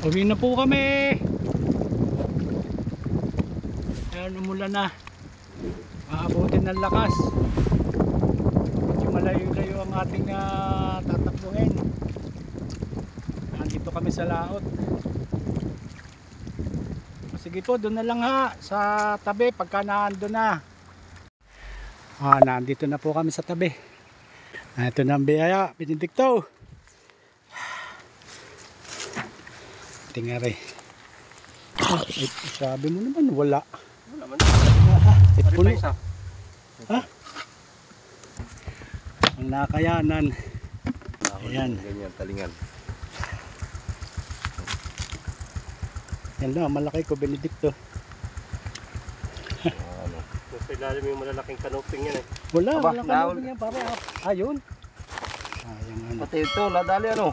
Uwi na po kami. Ayan, umulan na. Maabutin ng lakas. Medyo malayo-layo ang ating tatakbuhin. Nandito kami sa laot. Sige po, doon na lang ha. Sa tabi, pagka naando na. Nandito na po kami sa tabi. Ito na ang biyaya, Benedicto. Tingari. Sabi mo naman, wala. Wala man. Puno. Ha? Ang nakayanan. Ayan. Ganyan, talingan. Yan lang, malaki ko, Benedicto. Nasa ilalim yung malalaking kanoping yan eh. Wala, Aba, walang kanoping yan. Pare, ayun. Sayang ano. Pati ito, nadali ano?